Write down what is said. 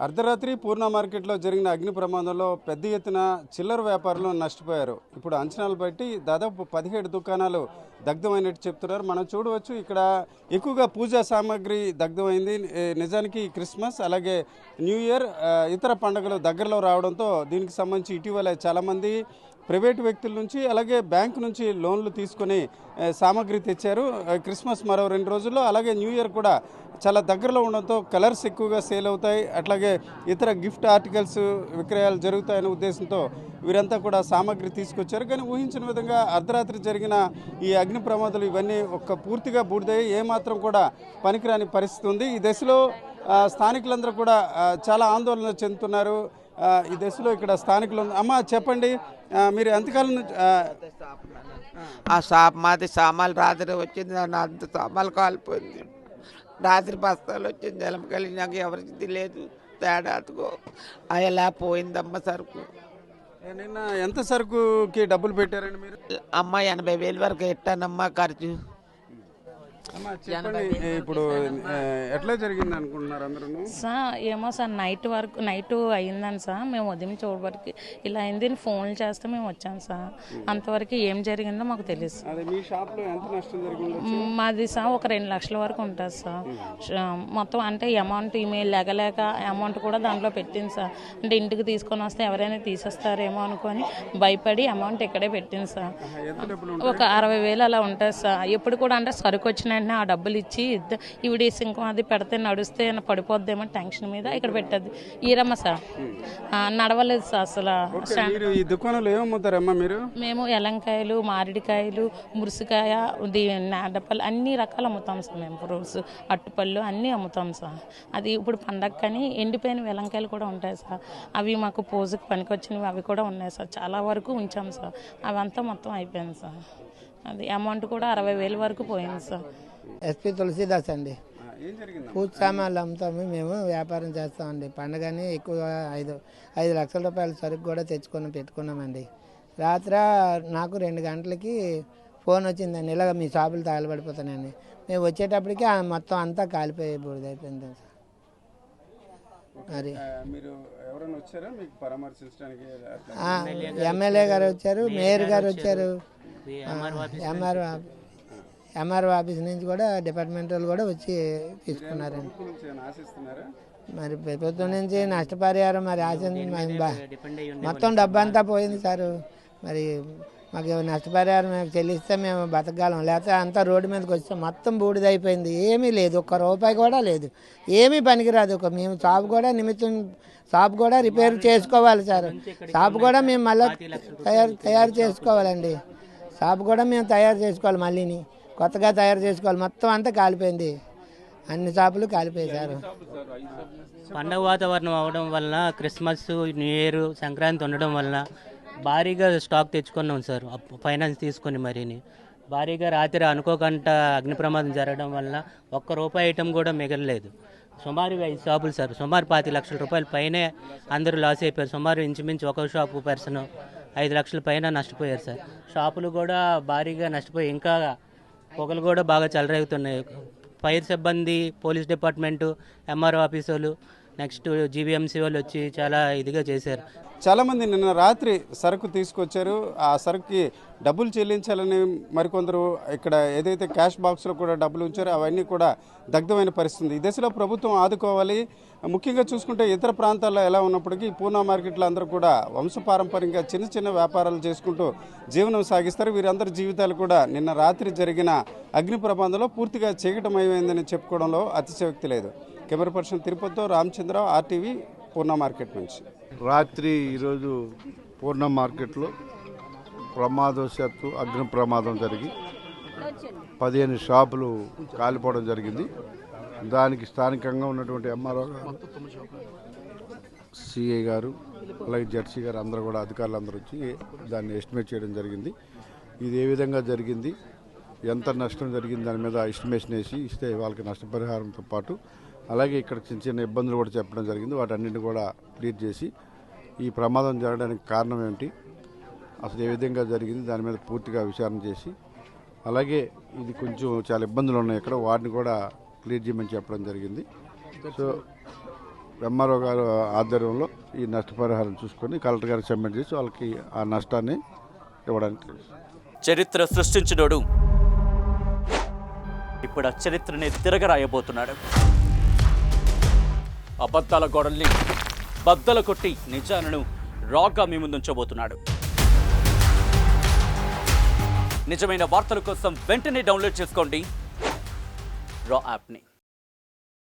అర్ధరాత్రి పూర్ణ మార్కెట్లో జరిగిన అగ్ని ప్రమాదంలో పెద్ద ఎత్తున చిల్లర వ్యాపారులు నష్టపోయారు. ఇప్పుడు అంచనాలు బట్టి దాదాపు 17 దుకాణాలు దగ్ధమైనట్టు చెప్తున్నారు. మనం చూడవచ్చు ఇక్కడ ఎక్కువగా పూజా సామాగ్రి దగ్ధమైంది. నిజానికి క్రిస్మస్ అలాగే న్యూ ఇయర్ ఇతర పండుగలు దగ్గరలో రావడంతో దీనికి సంబంధించి ఇటీవల చాలామంది ప్రైవేటు వ్యక్తుల నుంచి అలాగే బ్యాంకు నుంచి లోన్లు తీసుకొని సామాగ్రి తెచ్చారు. క్రిస్మస్ మరో 2 రోజుల్లో అలాగే న్యూ ఇయర్ కూడా చాలా దగ్గరలో ఉండడంతో కలర్స్ ఎక్కువగా సేల్ అవుతాయి, అట్లాగే ఇతర గిఫ్ట్ ఆర్టికల్స్ విక్రయాలు జరుగుతాయనే ఉద్దేశంతో వీరంతా కూడా సామాగ్రి తీసుకొచ్చారు. కానీ ఊహించిన విధంగా అర్ధరాత్రి జరిగిన ఈ అగ్ని ప్రమాదాలు ఇవన్నీ పూర్తిగా బూడిదయ్యి ఏమాత్రం కూడా పనికిరాని పరిస్థితి ఉంది. ఈ దశలో స్థానికులందరూ కూడా చాలా ఆందోళన చెందుతున్నారు. ఈ దశలో ఇక్కడ స్థానికులు అమ్మ చెప్పండి, మీరు ఎంతకాలం నుంచి ఆ షాప్ మాది సామాన్లు రాత్రి వచ్చింది, అంత సామాన్లు కాలిపోయింది. రాత్రి బస్తాలు వచ్చింది, జలం కలిగి నాకు ఎవరికి లేదు తేడాతుకో అలా పోయిందమ్మ సరుకు. నిన్న ఎంత సరుకుకి డబ్బులు పెట్టారండి మీరు? అమ్మ 80,000 వరకు ఎట్టానమ్మా ఖర్చు. ఇప్పుడు ఎట్లా జరిగింది అనుకుంటున్నారు అందరూ? సార్ ఏమో సార్ నైట్ అయిందని సార్ మేము ఉదయం చూడవరకు ఇలా అయింది ఫోన్లు చేస్తే మేము వచ్చాం సార్. అంతవరకు ఏం జరిగిందో మాకు తెలియదు. మీ షాప్లో ఎంత నష్టం జరిగింది? మాది సార్ ఒక 2 లక్షల వరకు ఉంటుంది సార్. మొత్తం అంటే అమౌంట్ ఈమెయిల్ లేక అమౌంట్ కూడా దాంట్లో పెట్టింది సార్. అంటే ఇంటికి తీసుకొని వస్తే ఎవరైనా తీసేస్తారేమో అనుకొని భయపడి అమౌంట్ ఇక్కడే పెట్టింది సార్. ఒక 60,000 అలా ఉంటుంది సార్. ఎప్పుడు కూడా అంటే సరుకు వచ్చిన ఆ డబ్బులు ఇచ్చి ఈవిడ సింకం అది పెడితే నడుస్తే పడిపోద్దేమో టెన్షన్ మీద ఇక్కడ పెట్టద్ది ఈరమ్మ సార్. నడవలేదు సార్ అసలు. ఈ దుకాణంలో ఏమమ్ముతారమ్మా మీరు? మేము ఎలంకాయలు, మామిడికాయలు, మురుసుకాయ, నాడపళ్ళు అన్ని రకాలు అమ్ముతాం సార్. మేము ఫ్రూట్స్, అట్టుపళ్ళు అన్నీ అమ్ముతాం సార్. అది ఇప్పుడు పండగ కానీ ఎండిపోయిన ఎలంకాయలు కూడా ఉంటాయి సార్. అవి మాకు పూజకు పనికొచ్చినవి అవి కూడా ఉన్నాయి సార్. చాలా వరకు ఉంచాం సార్. అవంతా మొత్తం అయిపోయింది సార్. అది అమౌంట్ కూడా 60,000 వరకు పోయింది సార్. ఎస్పీ తులసీదాస్ అండి. పూజ సామాన్లు అమ్ముతాము, మేము వ్యాపారం చేస్తామండి. పండుగని ఎక్కువ 5 లక్షల రూపాయల సరుకు కూడా తెచ్చుకొని పెట్టుకున్నామండి. రాత్రి నాకు 2 గంటలకి ఫోన్ వచ్చిందండి, ఇలాగ మీ షాపులు తగలబడిపోతానండి. మేము వచ్చేటప్పటికి మొత్తం అంతా కాలిపోయి బూడిదైపోయింది సార్. మరి ఎమ్మెల్యే గారు వచ్చారు, మేయర్ గారు వచ్చారు, ఎంఆర్ఓ ఆఫీస్ నుంచి కూడా డిపార్ట్మెంటల్ కూడా వచ్చి తీసుకున్నారండి. మరి ప్రభుత్వం నుంచి నష్టపరిహారం మరి ఆశించి మొత్తం డబ్బు అంతా పోయింది సార్. మరి మాకు నష్టపరిహారం చెల్లిస్తే మేము బతకగలం, లేకపోతే అంతా రోడ్డు మీదకి వస్తే మొత్తం బూడిదైపోయింది. ఏమీ లేదు, ₹1 కూడా లేదు, ఏమీ పనికిరాదు. మేము షాప్ కూడా రిపేర్ చేసుకోవాలి సార్. షాప్ కూడా మేము మళ్ళీ తయారు చేసుకోవాలండి. షాప్ కూడా మేము తయారు చేసుకోవాలి, మళ్ళీని కొత్తగా తయారు చేసుకోవాలి. మొత్తం అంతా కాలిపోయింది, అన్ని షాపులు కాలిపోయారు. పండగ వాతావరణం అవడం వలన, క్రిస్మస్, న్యూ ఇయర్, సంక్రాంతి ఉండడం వలన భారీగా స్టాక్ తెచ్చుకున్నాం సార్. ఫైనాన్స్ తీసుకొని మరీని భారీగా రాత్రి అనుకోకుండా అగ్ని ప్రమాదం జరగడం వలన ₹1 ఐటెం కూడా మిగలలేదు. సుమారు 5 షాపులు సార్, సుమారు 25 లక్షల రూపాయల పైనే అందరూ లాస్ అయిపోయారు. సుమారు ఇంచుమించు ఒక షాపు పర్సన్ 5 లక్షల పైన నష్టపోయారు సార్. షాపులు కూడా భారీగా నష్టపోయి ఇంకా పొగలు కూడా బాగా చెలరేగుతున్నాయి. ఫైర్ సిబ్బంది, పోలీస్ డిపార్ట్మెంటు, ఎంఆర్ఓ ఆఫీసు వాళ్ళు, నెక్స్ట్ జీవీఎంసీ వాళ్ళు వచ్చి చాలా ఇదిగా చేశారు. చాలామంది నిన్న రాత్రి సరుకు తీసుకొచ్చారు. ఆ సరుకుకి డబ్బులు చెల్లించాలని మరికొందరు ఇక్కడ ఏదైతే క్యాష్ బాక్స్లో కూడా డబ్బులు ఉంచారో అవన్నీ కూడా దగ్ధమైన పరిస్థితి. ఈ దశలో ప్రభుత్వం ఆదుకోవాలి. ముఖ్యంగా చూసుకుంటే ఇతర ప్రాంతాల్లో ఎలా ఉన్నప్పటికీ పూర్ణ మార్కెట్లో అందరూ కూడా వంశపారంపర్యంగా చిన్న చిన్న వ్యాపారాలు చేసుకుంటూ జీవనం సాగిస్తారు. వీరందరి జీవితాలు కూడా నిన్న రాత్రి జరిగిన అగ్ని ప్రమాదంలో పూర్తిగా చీకటమయమైందని చెప్పుకోవడంలో అతిశయోక్తి లేదు. కెమెరా పర్సన్ తిరుపతితో రామచంద్ర, RTV, పూర్ణ మార్కెట్ నుంచి. రాత్రి ఈరోజు పూర్ణ మార్కెట్లో ప్రమాదవశాత్తు అగ్ని ప్రమాదం జరిగి 15 షాపులు కాలిపోవడం జరిగింది. దానికి స్థానికంగా ఉన్నటువంటి ఎంఆర్ఓ గారు, సిఐ గారు, అలాగే జడ్సీ గారు అందరూ కూడా అధికారులు అందరూ వచ్చి దాన్ని ఎస్టిమేట్ చేయడం జరిగింది. ఇది ఏ విధంగా జరిగింది, ఎంత నష్టం జరిగింది దాని మీద ఎస్టిమేషన్ వేసి ఇస్తే వాళ్ళకి నష్టపరిహారంతో పాటు అలాగే ఇక్కడ చిన్న చిన్న ఇబ్బందులు కూడా చెప్పడం జరిగింది. వాటన్నింటిని కూడా క్లియర్ చేసి ఈ ప్రమాదం జరగడానికి కారణం ఏమిటి, అసలు ఏ విధంగా జరిగింది దాని మీద పూర్తిగా విచారణ చేసి, అలాగే ఇది కొంచెం చాలా ఇబ్బందులు ఉన్నాయి ఇక్కడ, వాటిని కూడా క్లియర్ చేయమని చెప్పడం జరిగింది. సో ఎంఆర్ఓ గారు ఆధ్వర్యంలో ఈ నష్టపరిహారం చూసుకొని కలెక్టర్ గారికి సబ్మిట్ చేసి వాళ్ళకి ఆ నష్టాన్ని ఇవ్వడానికి. చరిత్ర సృష్టించినోడు ఇప్పుడు ఆ చరిత్రని తిరగరాయబోతున్నాడు. అబద్ధాల గోడల్ని బద్దలు కొట్టి నిజాలను రాగా మీ ముందుంచబోతున్నాడు. నిజమైన వార్తల కోసం వెంటనే డౌన్లోడ్ చేసుకోండి రా యాప్ని.